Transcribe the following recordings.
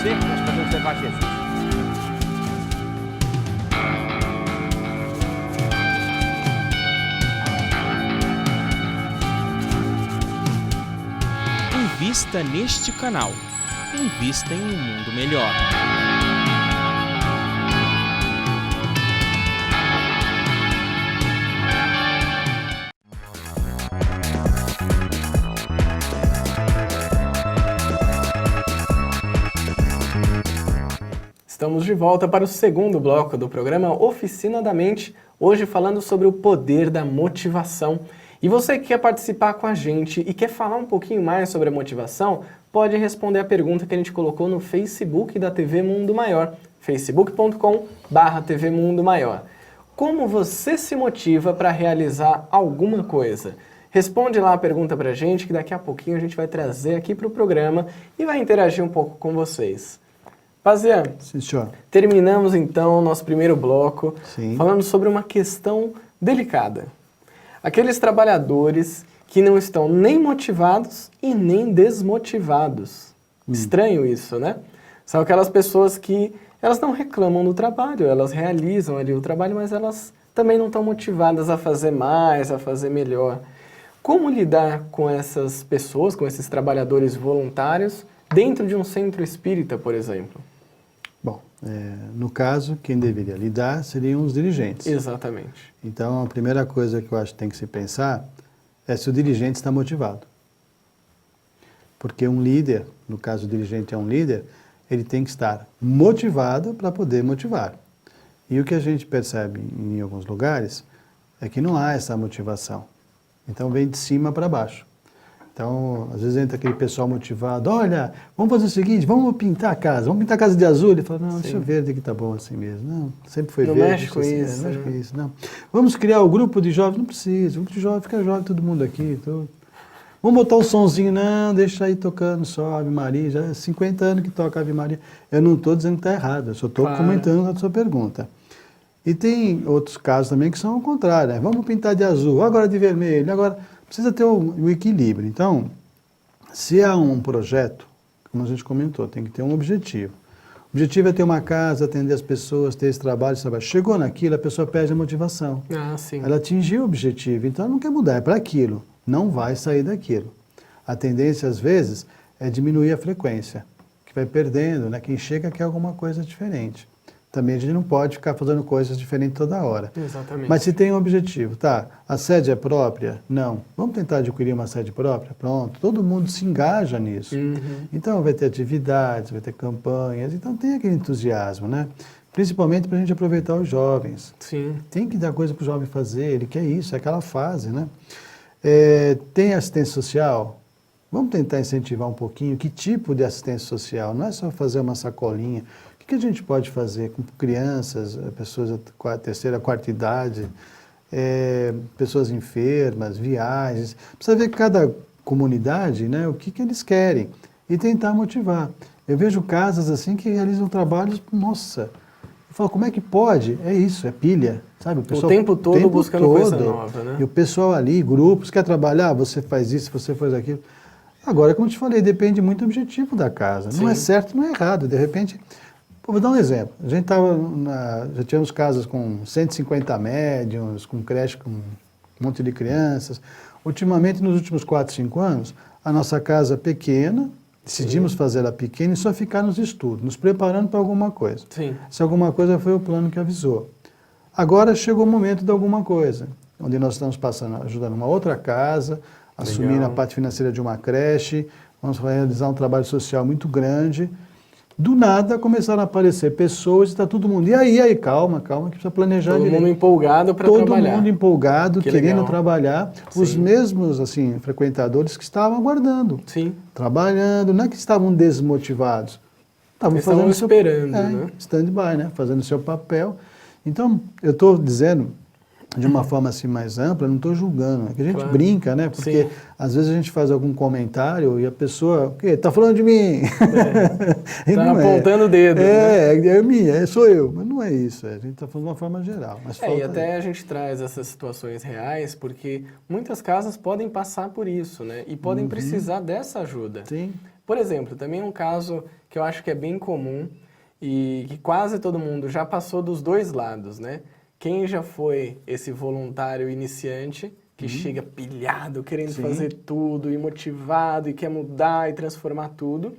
você, nós podemos levar Jesus. Invista neste canal. Invista em um mundo melhor. Estamos de volta para o segundo bloco do programa Oficina da Mente, hoje falando sobre o poder da motivação. E você que quer participar com a gente e quer falar um pouquinho mais sobre a motivação, pode responder a pergunta que a gente colocou no Facebook da TV Mundo Maior, facebook.com/TV Mundo Maior. Como você se motiva para realizar alguma coisa? Responde lá a pergunta pra gente, que daqui a pouquinho a gente vai trazer aqui para o programa e vai interagir um pouco com vocês. Pazian, Sim, senhor. Terminamos então o nosso primeiro bloco, Sim. falando sobre uma questão delicada. Aqueles trabalhadores que não estão nem motivados e nem desmotivados. Estranho isso, né? São aquelas pessoas que elas não reclamam do trabalho, elas realizam ali o trabalho, mas elas também não estão motivadas a fazer mais, a fazer melhor. Como lidar com essas pessoas, com esses trabalhadores voluntários, dentro de um centro espírita, por exemplo? Bom, no caso, quem deveria lidar seriam os dirigentes. Exatamente. Então, a primeira coisa que eu acho que tem que se pensar é se o dirigente está motivado. Porque um líder, no caso o dirigente é um líder, ele tem que estar motivado para poder motivar. E o que a gente percebe em alguns lugares é que não há essa motivação. Então, vem de cima para baixo. Então, às vezes entra aquele pessoal motivado, olha, vamos fazer o seguinte, vamos pintar a casa de azul. Ele fala, não, deixa eu ver, que tá bom assim mesmo. Não, sempre foi não verde. Mexe com isso, não mexe com isso, não. Vamos criar o grupo de jovens, não precisa, o grupo de jovens, fica jovem todo mundo aqui. Tudo. Vamos botar um sonzinho, não, deixa aí tocando só Ave Maria, já é 50 anos que toca Ave Maria. Eu não estou dizendo que está errado, eu só estou comentando a sua pergunta. E tem outros casos também que são ao contrário, né? Vamos pintar de azul, agora de vermelho, agora... Precisa ter o equilíbrio. Então, se há um projeto, como a gente comentou, tem que ter um objetivo. O objetivo é ter uma casa, atender as pessoas, ter esse trabalho, esse trabalho. Chegou naquilo, a pessoa perde a motivação. Ah, sim. Ela atingiu o objetivo, então ela não quer mudar, é para aquilo. Não vai sair daquilo. A tendência, às vezes, é diminuir a frequência, que vai perdendo, né? Quem chega quer alguma coisa diferente. Também a gente não pode ficar fazendo coisas diferentes toda hora. Exatamente. Mas se tem um objetivo, tá, a sede é própria? Não. Vamos tentar adquirir uma sede própria? Pronto. Todo mundo se engaja nisso. Então vai ter atividades, vai ter campanhas, então tem aquele entusiasmo, né? Principalmente para a gente aproveitar os jovens. Sim. Tem que dar coisa para o jovem fazer, ele quer isso, é aquela fase, né? Tem assistência social? Vamos tentar incentivar um pouquinho. Que tipo de assistência social? Não é só fazer uma sacolinha. O que a gente pode fazer com crianças, pessoas da terceira, quarta idade, pessoas enfermas, viagens? Precisa ver cada comunidade, né, o que eles querem e tentar motivar. Eu vejo casas assim que realizam trabalhos, nossa, eu falo, como é que pode? É isso, é pilha, sabe? O pessoal, o tempo todo buscando coisa nova, né? E o pessoal ali, grupos, quer trabalhar, você faz isso, você faz aquilo. Agora, como eu te falei, depende muito do objetivo da casa. Sim. Não é certo, não é errado. De repente... Vou dar um exemplo. A gente já tínhamos casas com 150 médiuns, com creche com um monte de crianças. Ultimamente, nos últimos 4, 5 anos, a nossa casa pequena, decidimos fazer ela pequena e só ficar nos estudos, nos preparando para alguma coisa. Sim. Se alguma coisa foi o plano que avisou. Agora chegou o momento de alguma coisa, onde nós estamos ajudando uma outra casa, assumindo a parte financeira de uma creche, vamos realizar um trabalho social muito grande. Do nada começaram a aparecer pessoas e está todo mundo. E aí, calma, que precisa planejar direito. Todo mundo empolgado para trabalhar. Todo mundo empolgado, querendo legal. Trabalhar. Sim. Os mesmos assim, frequentadores que estavam aguardando. Sim. Trabalhando, não é que estavam desmotivados. Estavam esperando, né? Stand-by, né? Fazendo o seu papel. Então, eu estou dizendo de uma forma assim mais ampla, não estou julgando, é que a gente Claro. brinca, né? Porque Sim. às vezes a gente faz algum comentário e a pessoa, o quê? Tá falando de mim? E Tá não é. apontando o dedo, né? É minha, sou eu, mas não é isso, a gente está falando de uma forma geral. Mas E falta até a gente traz essas situações reais porque muitas casas podem passar por isso, né? E podem precisar dessa ajuda. Sim, Por exemplo, também um caso que eu acho que é bem comum e que quase todo mundo já passou dos dois lados, né? Quem já foi esse voluntário iniciante que chega pilhado, querendo Sim. fazer tudo e motivado e quer mudar e transformar tudo,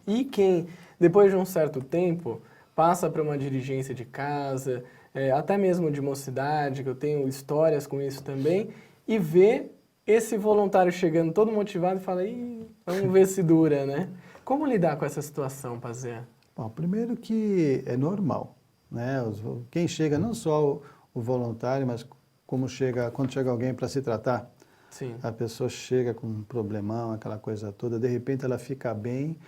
e quem, depois de um certo tempo, passa para uma dirigência de casa, até mesmo de mocidade, que eu tenho histórias com isso também, e vê esse voluntário chegando todo motivado e fala, ih, vamos ver se dura, né? Como lidar com essa situação, Pazé? bom, primeiro que é normal, né? Quem chega, não só o voluntário, mas como quando chega alguém para se tratar, Sim. a pessoa chega com um problemão, aquela coisa toda, de repente ela fica bem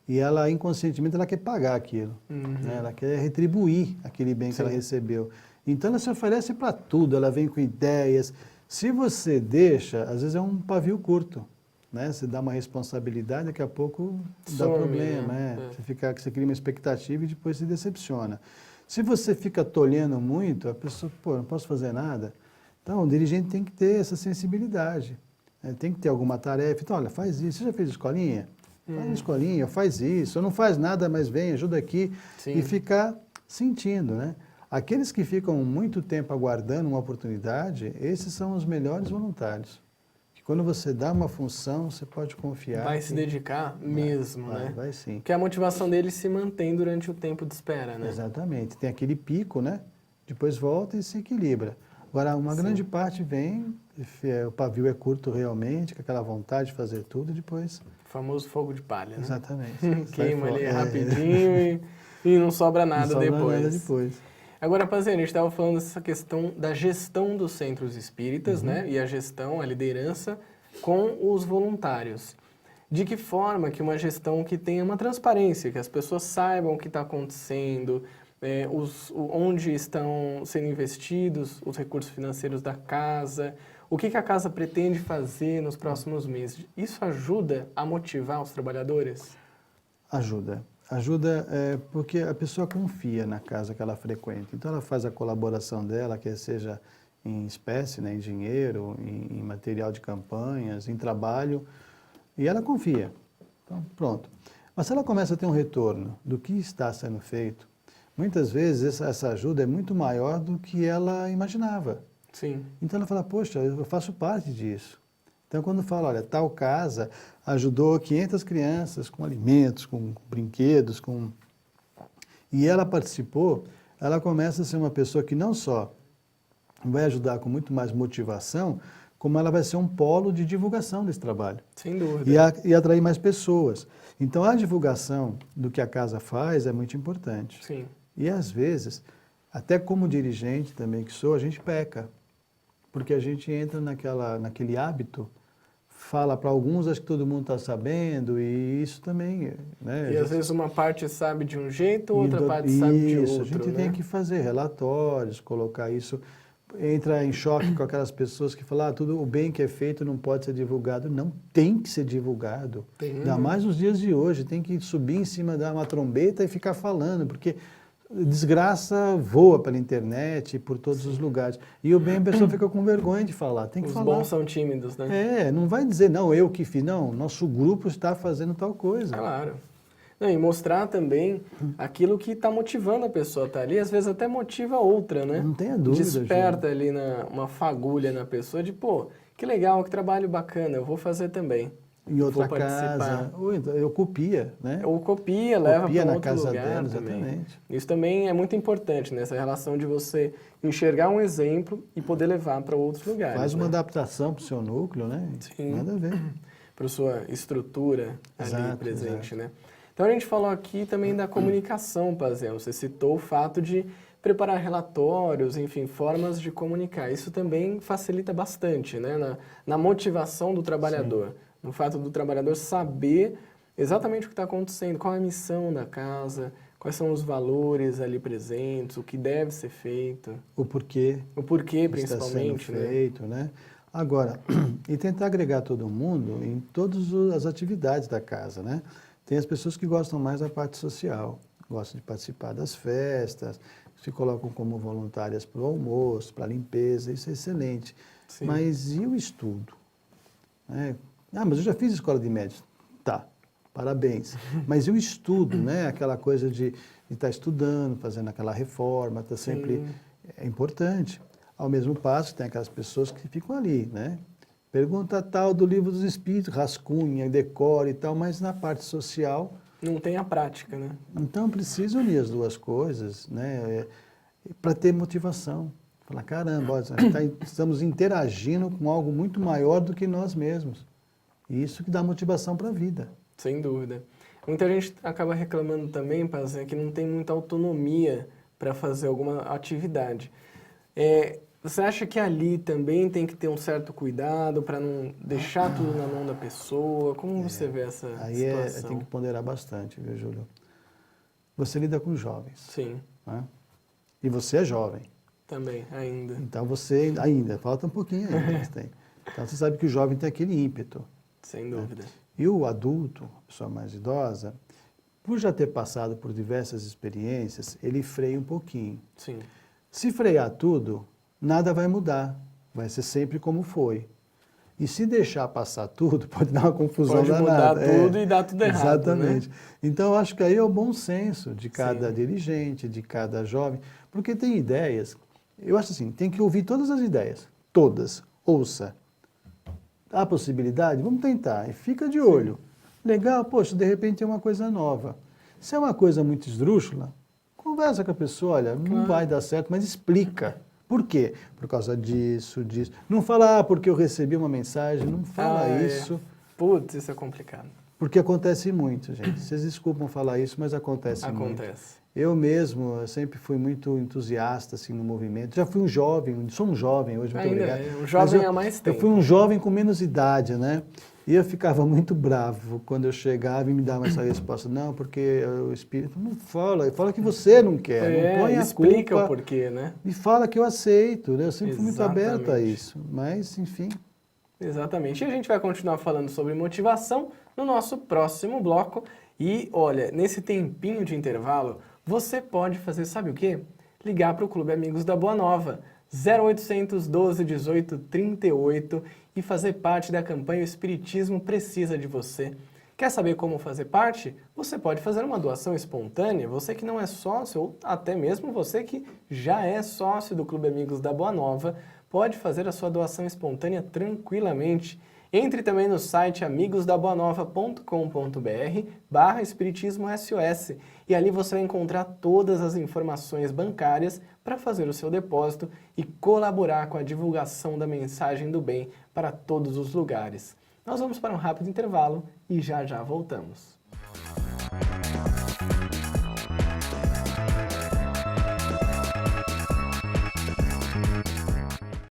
e ela inconscientemente ela quer pagar aquilo, né? Ela quer retribuir aquele bem que ela Sim. recebeu. Então ela se oferece para tudo, ela vem com ideias. Se você deixa, às vezes é um pavio curto, né? Você dá uma responsabilidade, daqui a pouco dá Some, problema, né? Você cria uma expectativa e depois se decepciona. Se você fica tolhendo muito, a pessoa, pô, não posso fazer nada. Então, o dirigente tem que ter essa sensibilidade, né? Tem que ter alguma tarefa. Então, olha, faz isso. Você já fez escolinha? Faz uma escolinha, faz isso. Ou não faz nada, mas vem, ajuda aqui. Sim. E ficar sentindo, né? Aqueles que ficam muito tempo aguardando uma oportunidade, esses são os melhores voluntários. Que quando você dá uma função, você pode confiar. Vai se dedicar mesmo, né? Vai sim. Porque a motivação dele se mantém durante o tempo de espera, né? Exatamente. Tem aquele pico, né? Depois volta e se equilibra. Agora, uma grande parte vem, o pavio é curto realmente, com aquela vontade de fazer tudo, e depois... O famoso fogo de palha, né? Exatamente. Queima ali Sai rapidinho e não sobra nada não sobra depois. nada depois. Agora, Pazé, a gente estava falando dessa questão da gestão dos centros espíritas, né? E a gestão, a liderança com os voluntários. De que forma que uma gestão que tenha uma transparência, que as pessoas saibam o que está acontecendo, onde estão sendo investidos os recursos financeiros da casa, o que a casa pretende fazer nos próximos meses. Isso ajuda a motivar os trabalhadores? Ajuda. Ajuda porque a pessoa confia na casa que ela frequenta. Então, ela faz a colaboração dela, quer seja em espécie, né, em dinheiro, em material de campanhas, em trabalho, e ela confia. Então, pronto. Mas se ela começa a ter um retorno do que está sendo feito, muitas vezes essa ajuda é muito maior do que ela imaginava. Sim. Então ela fala, poxa, eu faço parte disso. Então quando fala, olha, tal casa ajudou 500 crianças com alimentos, com brinquedos, e ela participou, ela começa a ser uma pessoa que não só vai ajudar com muito mais motivação, como ela vai ser um polo de divulgação desse trabalho. Sem dúvida. E atrair mais pessoas. Então a divulgação do que a casa faz é muito importante. Sim. E às vezes, até como dirigente também que sou, a gente peca. Porque a gente entra naquele hábito, fala para alguns, acho que todo mundo está sabendo, e isso também... Né, E às vezes uma parte sabe de um jeito, outra parte sabe de isso, outro, a gente né? tem que fazer relatórios, colocar isso, entra em choque com aquelas pessoas que falam, tudo o bem que é feito não pode ser divulgado. Não tem que ser divulgado. Ainda mais nos dias de hoje, tem que subir em cima, dar uma trombeta e ficar falando, porque desgraça voa pela internet, por todos os lugares. E o bem a pessoa fica com vergonha de falar, tem que Os falar. bons são tímidos, né? Não vai dizer, não, eu que fiz. Não, nosso grupo está fazendo tal coisa. Claro. Não, e mostrar também aquilo que está motivando a pessoa a estar ali, às vezes até motiva outra, né? Não tenha dúvida, Desperta ali uma fagulha na pessoa de, pô, que legal, que trabalho bacana, eu vou fazer também. Em outra Vou participar. casa, ou então, eu copia, né? Ou copia, leva para na outro casa lugar dela, também. exatamente. Isso também é muito importante, né? Essa relação de você enxergar um exemplo e poder levar para outros lugares. Faz uma né? adaptação para o seu núcleo, né? Sim. Nada a ver. Para sua estrutura ali Exato, presente, exato. né? Então a gente falou aqui também da comunicação, Pazé. Você citou o fato de preparar relatórios, enfim, formas de comunicar. Isso também facilita bastante, né? Na motivação do trabalhador. Sim. No fato do trabalhador saber exatamente o que está acontecendo, qual é a missão da casa, Quais são os valores ali presentes, o que deve ser feito, O porquê o porquê está sendo principalmente, né? feito, né? Agora, e tentar agregar todo mundo em todas as atividades da casa, né? Tem as pessoas que gostam mais da parte social, gostam de participar das festas, se colocam como voluntárias para o almoço, para a limpeza, isso é excelente. Sim. Mas e o estudo? Né? Ah, mas eu já fiz escola de médicos. Tá, parabéns. Mas e o estudo, né? Aquela coisa de estar estudando, fazendo aquela reforma, está sempre... Sim. É importante. Ao mesmo passo, tem aquelas pessoas que ficam ali, né? Pergunta tal do livro dos Espíritos, rascunha, decora e tal, mas na parte social... Não tem a prática, né? Então, precisa unir as duas coisas, né? Para ter motivação. Falar, caramba, olha, estamos interagindo com algo muito maior do que nós mesmos. E isso que dá motivação para a vida. Sem dúvida. Muita gente acaba reclamando também, Pazé, que não tem muita autonomia para fazer alguma atividade. Você acha que ali também tem que ter um certo cuidado para não deixar tudo na mão da pessoa? Como você vê essa Aí situação? tem que ponderar bastante, viu, Júlio? Você lida com jovens, Sim, né? E você é jovem. também, ainda. Então você ainda, falta um pouquinho ainda, mas tem. Então você sabe que o jovem tem aquele ímpeto. Sem dúvida. E o adulto, a pessoa mais idosa, por já ter passado por diversas experiências, ele freia um pouquinho. Sim, Se frear tudo, nada vai mudar. Vai ser sempre como foi. E se deixar passar tudo, pode dar uma confusão pode mudar danada. tudo e dar tudo errado, Exatamente. né? Então, eu acho que aí é o bom senso de cada Sim. dirigente, de cada jovem, porque tem ideias, eu acho assim, tem que ouvir todas as ideias, todas, ouça. Há possibilidade? Vamos tentar, e fica de olho. Legal, poxa, de repente tem uma coisa nova. Se é uma coisa muito esdrúxula, conversa com a pessoa, olha, não Claro. vai dar certo, mas explica. Por quê? Por causa disso, disso. Não fala, porque eu recebi uma mensagem, não fala isso. Putz, isso é complicado. Porque acontece muito, gente. Vocês desculpam falar isso, mas acontece muito. Acontece. Eu mesmo, eu sempre fui muito entusiasta assim, no movimento. Já fui um jovem, sou um jovem hoje, muito Ainda obrigado. é, um jovem Mas há mais Eu tempo. fui um jovem com menos idade, né? E eu ficava muito bravo quando eu chegava e me dava essa resposta. Não, porque o espírito não fala que você não quer, não põe a explica culpa. o porquê, né? E fala que eu aceito, né? Eu sempre fui muito aberto a Exatamente. isso. Mas, enfim, Exatamente. E a gente vai continuar falando sobre motivação no nosso próximo bloco. E olha, nesse tempinho de intervalo, você pode fazer, sabe o quê? Ligar para o Clube Amigos da Boa Nova, 0800 12 18 38 e fazer parte da campanha O Espiritismo Precisa de Você. Quer saber como fazer parte? Você pode fazer uma doação espontânea, você que não é sócio, ou até mesmo você que já é sócio do Clube Amigos da Boa Nova, pode fazer a sua doação espontânea tranquilamente. Entre também no site amigosdaboanova.com.br/espiritismo SOS e ali você vai encontrar todas as informações bancárias para fazer o seu depósito e colaborar com a divulgação da mensagem do bem para todos os lugares. Nós vamos para um rápido intervalo e já já voltamos.